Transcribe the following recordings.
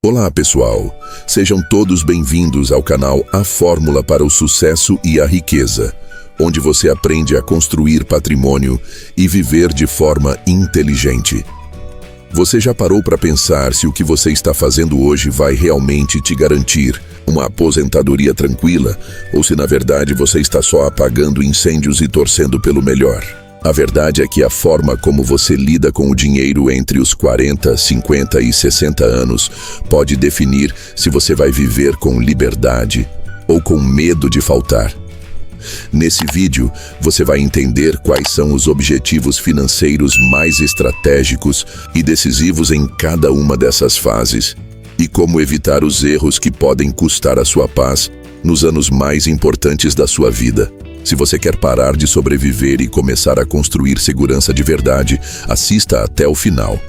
Olá pessoal, sejam todos bem-vindos ao canal A Fórmula para o Sucesso e a Riqueza, onde você aprende a construir patrimônio e viver de forma inteligente. Você já parou para pensar se o que você está fazendo hoje vai realmente te garantir uma aposentadoria tranquila, ou se na verdade você está só apagando incêndios e torcendo pelo melhor? A verdade é que a forma como você lida com o dinheiro entre os 40, 50 e 60 anos pode definir se você vai viver com liberdade ou com medo de faltar. Nesse vídeo, você vai entender quais são os objetivos financeiros mais estratégicos e decisivos em cada uma dessas fases e como evitar os erros que podem custar a sua paz nos anos mais importantes da sua vida. Se você quer parar de sobreviver e começar a construir segurança de verdade, assista até o final.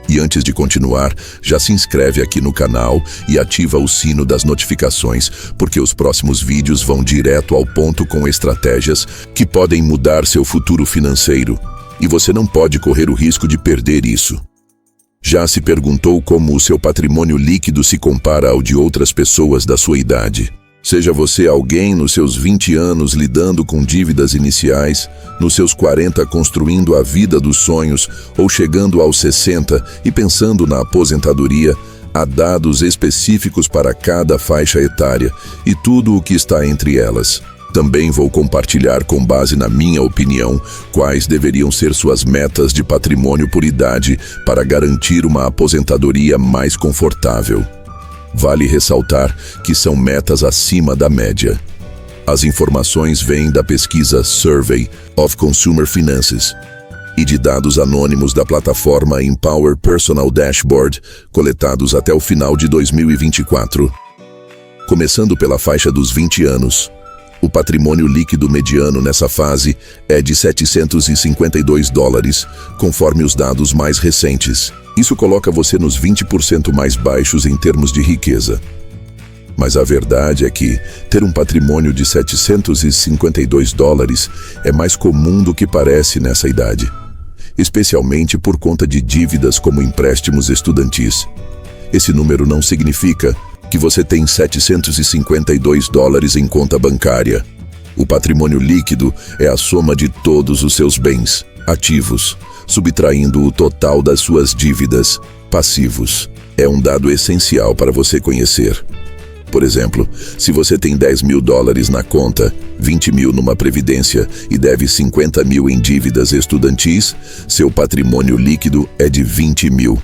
E antes de continuar, já se inscreve aqui no canal e ativa o sino das notificações, porque os próximos vídeos vão direto ao ponto com estratégias que podem mudar seu futuro financeiro. E você não pode correr o risco de perder isso. Já se perguntou como o seu patrimônio líquido se compara ao de outras pessoas da sua idade? Seja você alguém nos seus 20 anos lidando com dívidas iniciais, nos seus 40 construindo a vida dos sonhos ou chegando aos 60 e pensando na aposentadoria, há dados específicos para cada faixa etária e tudo o que está entre elas. Também vou compartilhar com base na minha opinião quais deveriam ser suas metas de patrimônio por idade para garantir uma aposentadoria mais confortável. Vale ressaltar que são metas acima da média. As informações vêm da pesquisa Survey of Consumer Finances e de dados anônimos da plataforma Empower Personal Dashboard, coletados até o final de 2024. Começando pela faixa dos 20 anos, o patrimônio líquido mediano nessa fase é de $752, conforme os dados mais recentes. Isso coloca você nos 20% mais baixos em termos de riqueza. Mas a verdade é que ter um patrimônio de $752 é mais comum do que parece nessa idade, especialmente por conta de dívidas como empréstimos estudantis. Esse número não significa que você tem $752 em conta bancária. O patrimônio líquido é a soma de todos os seus bens, ativos, subtraindo o total das suas dívidas, passivos. É um dado essencial para você conhecer. Por exemplo, se você tem $10.000 na conta, 20 mil numa previdência e deve 50 mil em dívidas estudantis, seu patrimônio líquido é de 20 mil.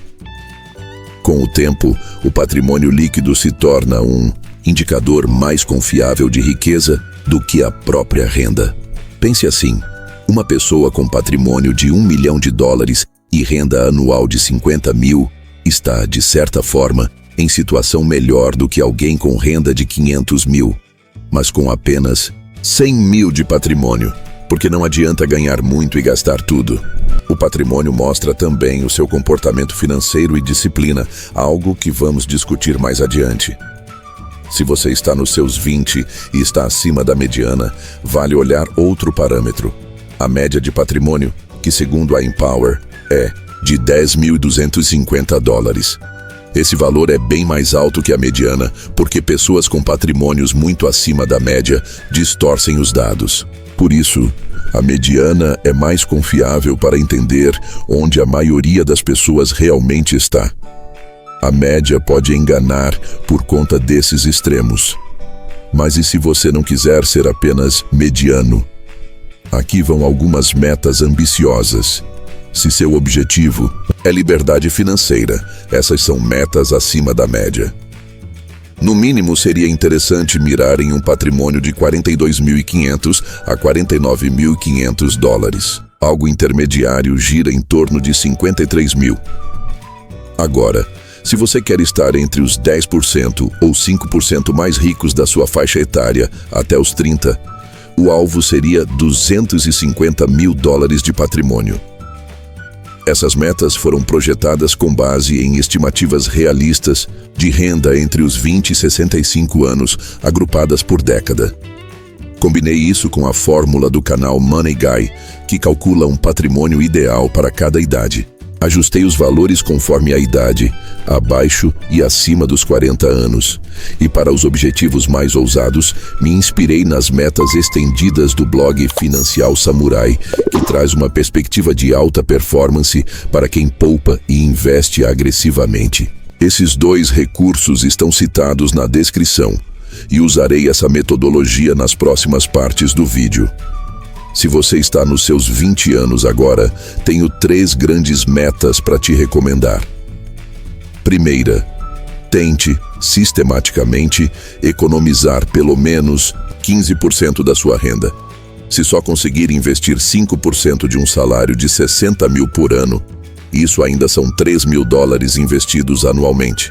Com o tempo, o patrimônio líquido se torna um indicador mais confiável de riqueza do que a própria renda. Pense assim: uma pessoa com patrimônio de $1 milhão e renda anual de 50 mil está, de certa forma, em situação melhor do que alguém com renda de 500 mil, mas com apenas 100 mil de patrimônio, porque não adianta ganhar muito e gastar tudo. O patrimônio mostra também o seu comportamento financeiro e disciplina, algo que vamos discutir mais adiante. Se você está nos seus 20 e está acima da mediana, vale olhar outro parâmetro. A média de patrimônio, que segundo a Empower, é de $10.250. Esse valor é bem mais alto que a mediana, porque pessoas com patrimônios muito acima da média distorcem os dados. Por isso, a mediana é mais confiável para entender onde a maioria das pessoas realmente está. A média pode enganar por conta desses extremos. Mas e se você não quiser ser apenas mediano? Aqui vão algumas metas ambiciosas. Se seu objetivo é liberdade financeira, essas são metas acima da média. No mínimo, seria interessante mirar em um patrimônio de $42.500 a $49.500. Algo intermediário gira em torno de 53 mil. Agora, se você quer estar entre os 10% ou 5% mais ricos da sua faixa etária até os 30, o alvo seria $250 mil de patrimônio. Essas metas foram projetadas com base em estimativas realistas de renda entre os 20 e 65 anos, agrupadas por década. Combinei isso com a fórmula do canal Money Guy, que calcula um patrimônio ideal para cada idade. Ajustei os valores conforme a idade, abaixo e acima dos 40 anos. E para os objetivos mais ousados, me inspirei nas metas estendidas do blog Financial Samurai, que traz uma perspectiva de alta performance para quem poupa e investe agressivamente. Esses dois recursos estão citados na descrição, e usarei essa metodologia nas próximas partes do vídeo. Se você está nos seus 20 anos agora, tenho 3 grandes metas para te recomendar. Primeira, tente, sistematicamente, economizar pelo menos 15% da sua renda. Se só conseguir investir 5% de um salário de 60 mil por ano, isso ainda são 3 mil dólares investidos anualmente.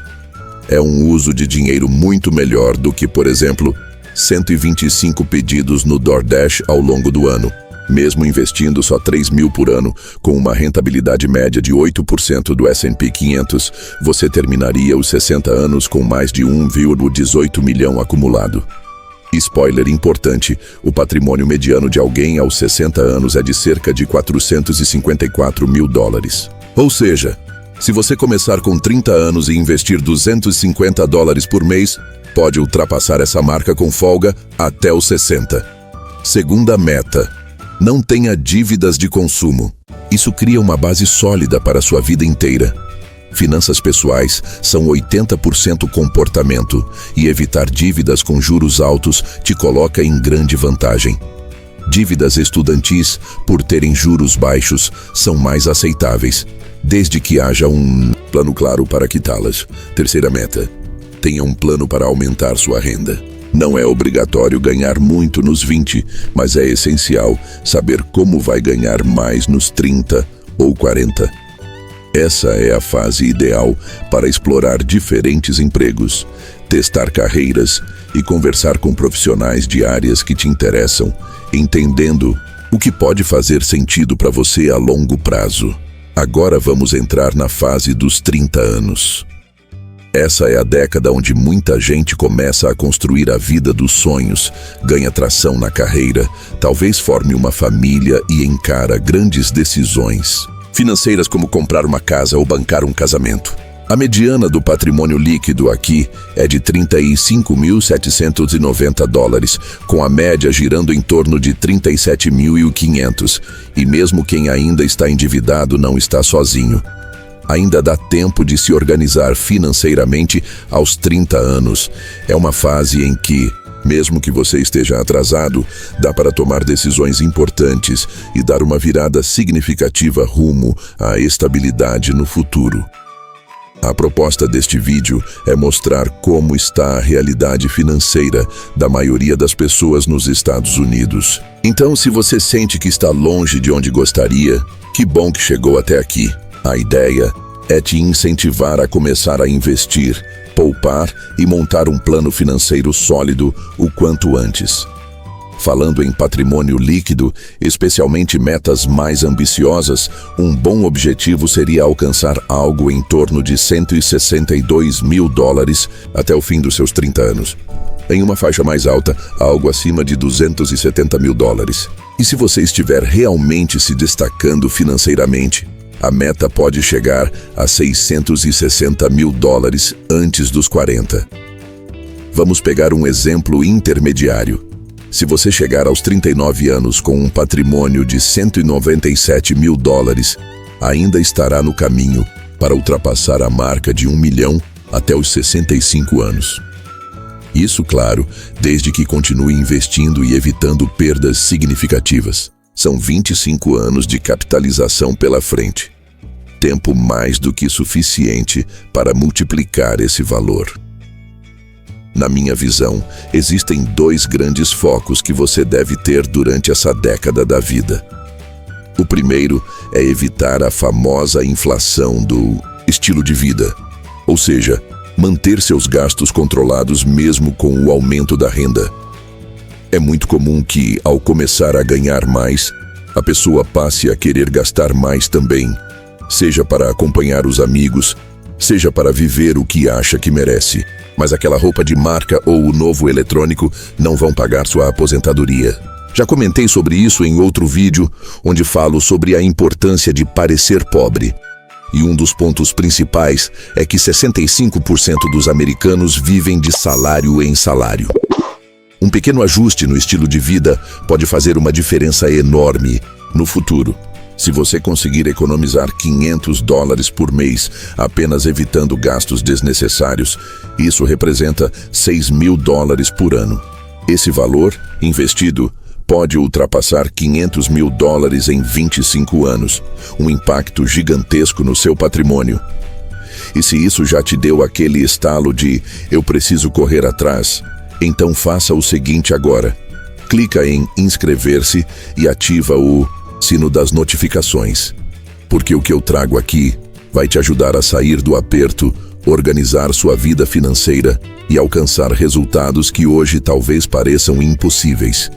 É um uso de dinheiro muito melhor do que, por exemplo, 125 pedidos no DoorDash ao longo do ano. Mesmo investindo só 3 mil por ano, com uma rentabilidade média de 8% do S&P 500, você terminaria os 60 anos com mais de 1,18 milhão acumulado. Spoiler importante, o patrimônio mediano de alguém aos 60 anos é de cerca de 454 mil dólares. Ou seja, se você começar com 30 anos e investir 250 dólares por mês, pode ultrapassar essa marca com folga até os 60. Segunda meta: não tenha dívidas de consumo. Isso cria uma base sólida para a sua vida inteira. Finanças pessoais são 80% comportamento, e evitar dívidas com juros altos te coloca em grande vantagem. Dívidas estudantis, por terem juros baixos, são mais aceitáveis, desde que haja um plano claro para quitá-las. Terceira meta: tenha um plano para aumentar sua renda. Não é obrigatório ganhar muito nos 20, mas é essencial saber como vai ganhar mais nos 30 ou 40. Essa é a fase ideal para explorar diferentes empregos, testar carreiras e conversar com profissionais de áreas que te interessam, entendendo o que pode fazer sentido para você a longo prazo. Agora vamos entrar na fase dos 30 anos. Essa é a década onde muita gente começa a construir a vida dos sonhos, ganha tração na carreira, talvez forme uma família e encara grandes decisões financeiras como comprar uma casa ou bancar um casamento. A mediana do patrimônio líquido aqui é de 35.790 dólares, com a média girando em torno de 37.500, e mesmo quem ainda está endividado não está sozinho. Ainda dá tempo de se organizar financeiramente aos 30 anos. É uma fase em que, mesmo que você esteja atrasado, dá para tomar decisões importantes e dar uma virada significativa rumo à estabilidade no futuro. A proposta deste vídeo é mostrar como está a realidade financeira da maioria das pessoas nos Estados Unidos. Então, se você sente que está longe de onde gostaria, que bom que chegou até aqui. A ideia é te incentivar a começar a investir, poupar e montar um plano financeiro sólido o quanto antes. Falando em patrimônio líquido, especialmente metas mais ambiciosas, um bom objetivo seria alcançar algo em torno de 162 mil dólares até o fim dos seus 30 anos. Em uma faixa mais alta, algo acima de 270 mil dólares. E se você estiver realmente se destacando financeiramente, a meta pode chegar a 660 mil dólares antes dos 40. Vamos pegar um exemplo intermediário. Se você chegar aos 39 anos com um patrimônio de 197 mil dólares, ainda estará no caminho para ultrapassar a marca de 1 milhão até os 65 anos. Isso, claro, desde que continue investindo e evitando perdas significativas. São 25 anos de capitalização pela frente. Tempo mais do que suficiente para multiplicar esse valor. Na minha visão, existem 2 grandes focos que você deve ter durante essa década da vida. O primeiro é evitar a famosa inflação do estilo de vida, ou seja, manter seus gastos controlados mesmo com o aumento da renda. É muito comum que, ao começar a ganhar mais, a pessoa passe a querer gastar mais também, seja para acompanhar os amigos, seja para viver o que acha que merece. Mas aquela roupa de marca ou o novo eletrônico não vão pagar sua aposentadoria. Já comentei sobre isso em outro vídeo, onde falo sobre a importância de parecer pobre. E um dos pontos principais é que 65% dos americanos vivem de salário em salário. Um pequeno ajuste no estilo de vida pode fazer uma diferença enorme no futuro. Se você conseguir economizar $500 por mês apenas evitando gastos desnecessários, isso representa $6.000 por ano. Esse valor, investido, pode ultrapassar $500 mil em 25 anos, um impacto gigantesco no seu patrimônio. E se isso já te deu aquele estalo de "eu preciso correr atrás", então faça o seguinte agora. Clica em inscrever-se e ativa o sino das notificações, porque o que eu trago aqui vai te ajudar a sair do aperto, organizar sua vida financeira e alcançar resultados que hoje talvez pareçam impossíveis.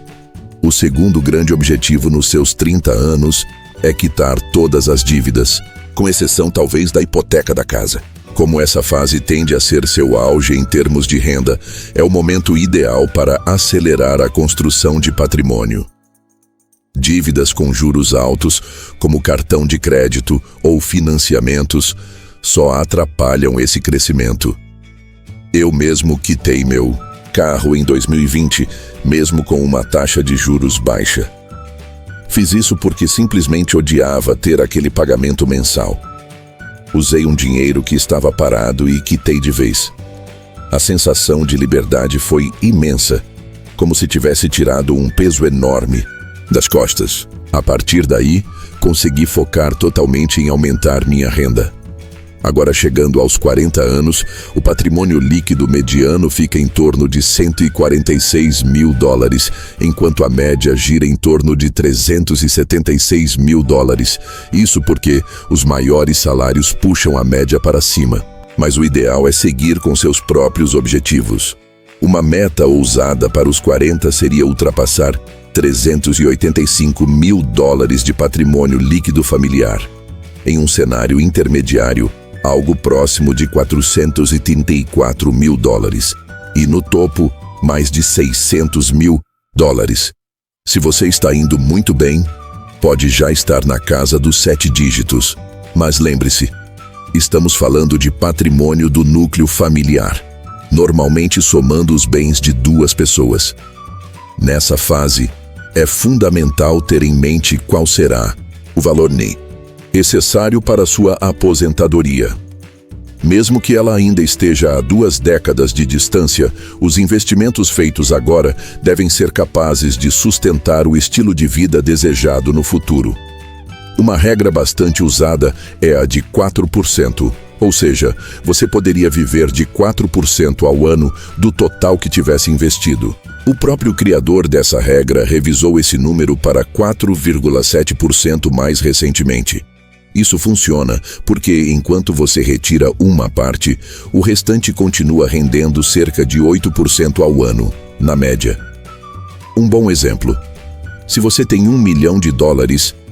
O segundo grande objetivo nos seus 30 anos é quitar todas as dívidas, com exceção talvez da hipoteca da casa. Como essa fase tende a ser seu auge em termos de renda, é o momento ideal para acelerar a construção de patrimônio. Dívidas com juros altos, como cartão de crédito ou financiamentos, só atrapalham esse crescimento. Eu mesmo quitei meu carro em 2020, mesmo com uma taxa de juros baixa. Fiz isso porque simplesmente odiava ter aquele pagamento mensal. Usei um dinheiro que estava parado e quitei de vez. A sensação de liberdade foi imensa, como se tivesse tirado um peso enorme das costas. A partir daí, consegui focar totalmente em aumentar minha renda. Agora, chegando aos 40 anos, o patrimônio líquido mediano fica em torno de $146 mil, enquanto a média gira em torno de $376 mil. Isso porque os maiores salários puxam a média para cima. Mas o ideal é seguir com seus próprios objetivos. Uma meta ousada para os 40 seria ultrapassar $385 mil de patrimônio líquido familiar. Em um cenário intermediário, algo próximo de $434 mil. E no topo, mais de $600 mil. Se você está indo muito bem, pode já estar na casa dos 7 dígitos. Mas lembre-se, estamos falando de patrimônio do núcleo familiar, normalmente somando os bens de 2 pessoas. Nessa fase, é fundamental ter em mente qual será o valor necessário para sua aposentadoria. Mesmo que ela ainda esteja a 2 décadas de distância, os investimentos feitos agora devem ser capazes de sustentar o estilo de vida desejado no futuro. Uma regra bastante usada é a de 4%, ou seja, você poderia viver de 4% ao ano do total que tivesse investido. O próprio criador dessa regra revisou esse número para 4,7% mais recentemente. Isso funciona porque, enquanto você retira uma parte, o restante continua rendendo cerca de 8% ao ano, na média. Um bom exemplo: se você tem $1 milhão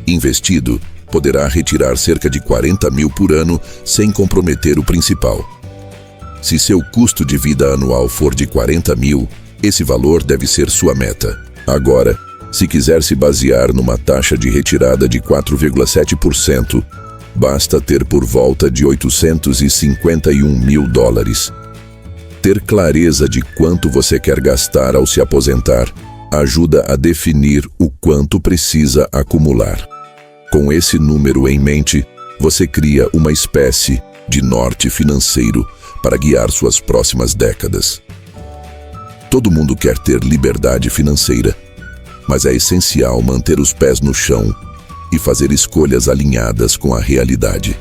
investido, poderá retirar cerca de 40 mil por ano sem comprometer o principal. Se seu custo de vida anual for de 40 mil, esse valor deve ser sua meta. Agora, se quiser se basear numa taxa de retirada de 4,7%, basta ter por volta de $851 mil. Ter clareza de quanto você quer gastar ao se aposentar ajuda a definir o quanto precisa acumular. Com esse número em mente, você cria uma espécie de norte financeiro para guiar suas próximas décadas. Todo mundo quer ter liberdade financeira, mas é essencial manter os pés no chão e fazer escolhas alinhadas com a realidade.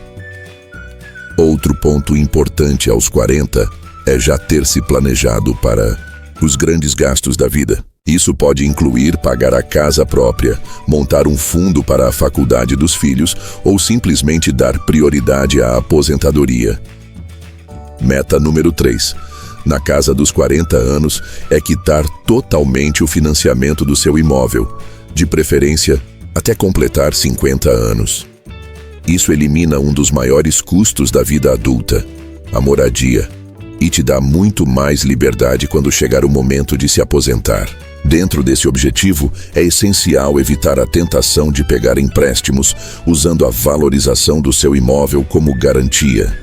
Outro ponto importante aos 40 é já ter se planejado para os grandes gastos da vida. Isso pode incluir pagar a casa própria, montar um fundo para a faculdade dos filhos ou simplesmente dar prioridade à aposentadoria. Meta número 3. Na casa dos 40 anos, é quitar totalmente o financiamento do seu imóvel, de preferência até completar 50 anos. Isso elimina um dos maiores custos da vida adulta, a moradia, e te dá muito mais liberdade quando chegar o momento de se aposentar. Dentro desse objetivo, é essencial evitar a tentação de pegar empréstimos usando a valorização do seu imóvel como garantia.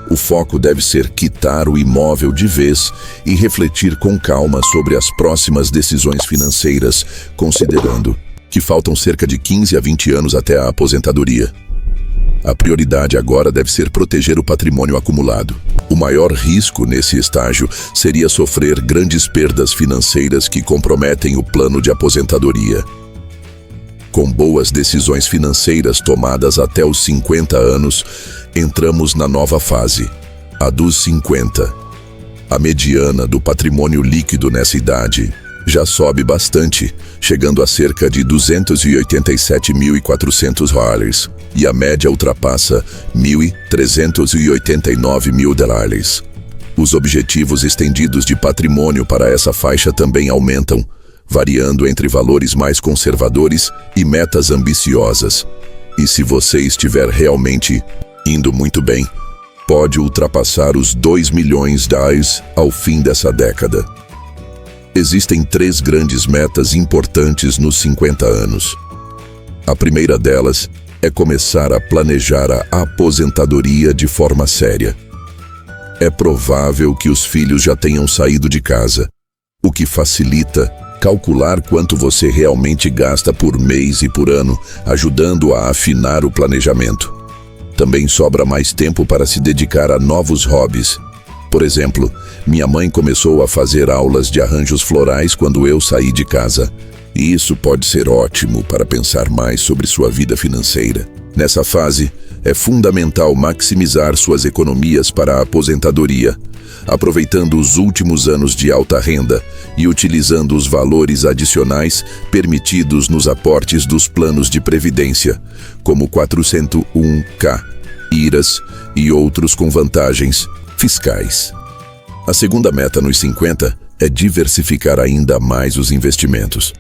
O foco deve ser quitar o imóvel de vez e refletir com calma sobre as próximas decisões financeiras, considerando que faltam cerca de 15 a 20 anos até a aposentadoria. A prioridade agora deve ser proteger o patrimônio acumulado. O maior risco nesse estágio seria sofrer grandes perdas financeiras que comprometem o plano de aposentadoria. Com boas decisões financeiras tomadas até os 50 anos, entramos na nova fase, a dos 50. A mediana do patrimônio líquido nessa idade já sobe bastante, chegando a cerca de $287.400, e a média ultrapassa $1.389.000. Os objetivos estendidos de patrimônio para essa faixa também aumentam, variando entre valores mais conservadores e metas ambiciosas. E se você estiver realmente indo muito bem, pode ultrapassar os $2 milhões ao fim dessa década. Existem 3 grandes metas importantes nos 50 anos. A primeira delas é começar a planejar a aposentadoria de forma séria. É provável que os filhos já tenham saído de casa, o que facilita calcular quanto você realmente gasta por mês e por ano, ajudando a afinar o planejamento. Também sobra mais tempo para se dedicar a novos hobbies. Por exemplo, minha mãe começou a fazer aulas de arranjos florais quando eu saí de casa. E isso pode ser ótimo para pensar mais sobre sua vida financeira. Nessa fase, é fundamental maximizar suas economias para a aposentadoria, aproveitando os últimos anos de alta renda e utilizando os valores adicionais permitidos nos aportes dos planos de previdência, como 401k, IRAs e outros com vantagens fiscais. A segunda meta nos 50 é diversificar ainda mais os investimentos.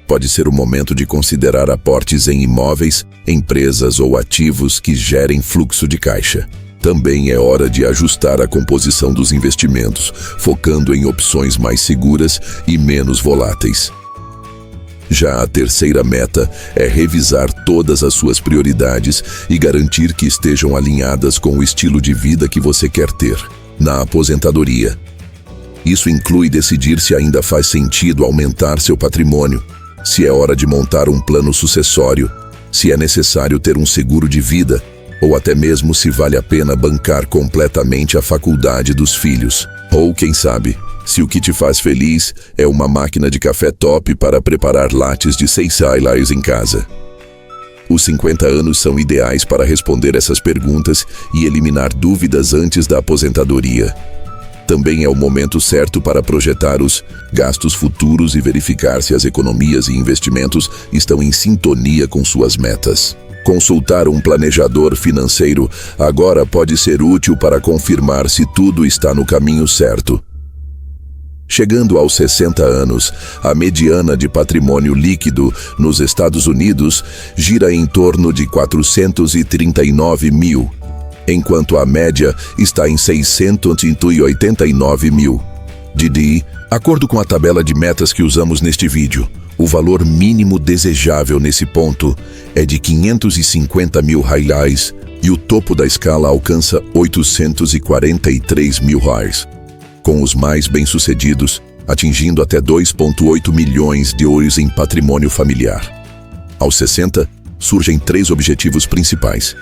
Pode ser o momento de considerar aportes em imóveis, empresas ou ativos que gerem fluxo de caixa. Também é hora de ajustar a composição dos investimentos, focando em opções mais seguras e menos voláteis. Já a terceira meta é revisar todas as suas prioridades e garantir que estejam alinhadas com o estilo de vida que você quer ter na aposentadoria. Isso inclui decidir se ainda faz sentido aumentar seu patrimônio, se é hora de montar um plano sucessório, se é necessário ter um seguro de vida, ou até mesmo se vale a pena bancar completamente a faculdade dos filhos. Ou, quem sabe, se o que te faz feliz é uma máquina de café top para preparar lattes de 6 highlights em casa. Os 50 anos são ideais para responder essas perguntas e eliminar dúvidas antes da aposentadoria. Também é o momento certo para projetar os gastos futuros e verificar se as economias e investimentos estão em sintonia com suas metas. Consultar um planejador financeiro agora pode ser útil para confirmar se tudo está no caminho certo. Chegando aos 60 anos, a mediana de patrimônio líquido nos Estados Unidos gira em torno de 439 mil, enquanto a média está em 689 mil. De acordo com a tabela de metas que usamos neste vídeo, o valor mínimo desejável nesse ponto é de 550 mil reais e o topo da escala alcança 843 mil reais, com os mais bem-sucedidos atingindo até 2,8 milhões de euros em patrimônio familiar. Aos 60, surgem 3 objetivos principais.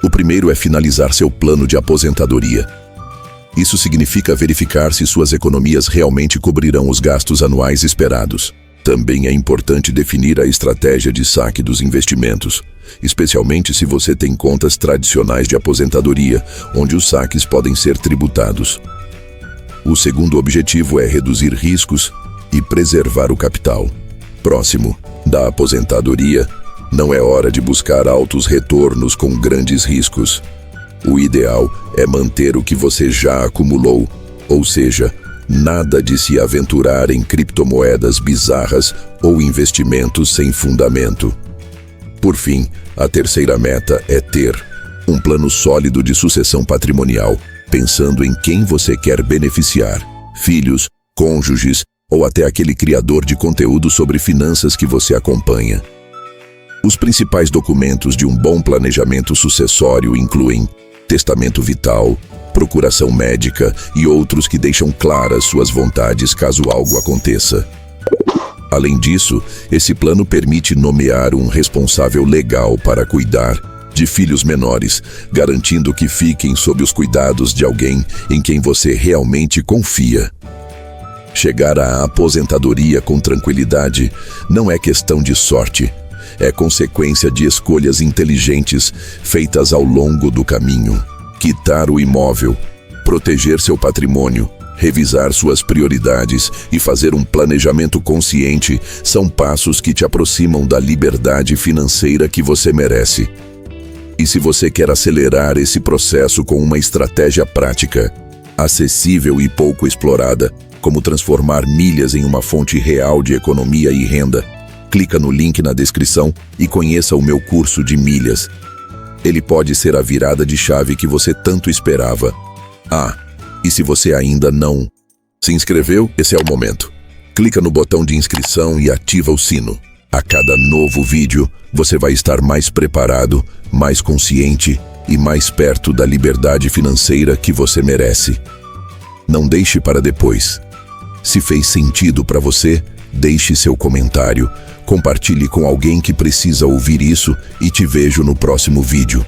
O primeiro é finalizar seu plano de aposentadoria. Isso significa verificar se suas economias realmente cobrirão os gastos anuais esperados. Também é importante definir a estratégia de saque dos investimentos, especialmente se você tem contas tradicionais de aposentadoria, onde os saques podem ser tributados. O segundo objetivo é reduzir riscos e preservar o capital. Próximo da aposentadoria, não é hora de buscar altos retornos com grandes riscos. O ideal é manter o que você já acumulou, ou seja, nada de se aventurar em criptomoedas bizarras ou investimentos sem fundamento. Por fim, a terceira meta é ter um plano sólido de sucessão patrimonial, pensando em quem você quer beneficiar: filhos, cônjuges, ou até aquele criador de conteúdo sobre finanças que você acompanha. Os principais documentos de um bom planejamento sucessório incluem testamento vital, procuração médica e outros que deixam claras suas vontades caso algo aconteça. Além disso, esse plano permite nomear um responsável legal para cuidar de filhos menores, garantindo que fiquem sob os cuidados de alguém em quem você realmente confia. Chegar à aposentadoria com tranquilidade não é questão de sorte, é consequência de escolhas inteligentes feitas ao longo do caminho. Quitar o imóvel, proteger seu patrimônio, revisar suas prioridades e fazer um planejamento consciente são passos que te aproximam da liberdade financeira que você merece. E se você quer acelerar esse processo com uma estratégia prática, acessível e pouco explorada, como transformar milhas em uma fonte real de economia e renda, clica no link na descrição e conheça o meu curso de milhas. Ele pode ser a virada de chave que você tanto esperava. E se você ainda não se inscreveu, esse é o momento. Clica no botão de inscrição e ativa o sino. A cada novo vídeo, você vai estar mais preparado, mais consciente e mais perto da liberdade financeira que você merece. Não deixe para depois. Se fez sentido para você, deixe seu comentário, compartilhe com alguém que precisa ouvir isso e te vejo no próximo vídeo.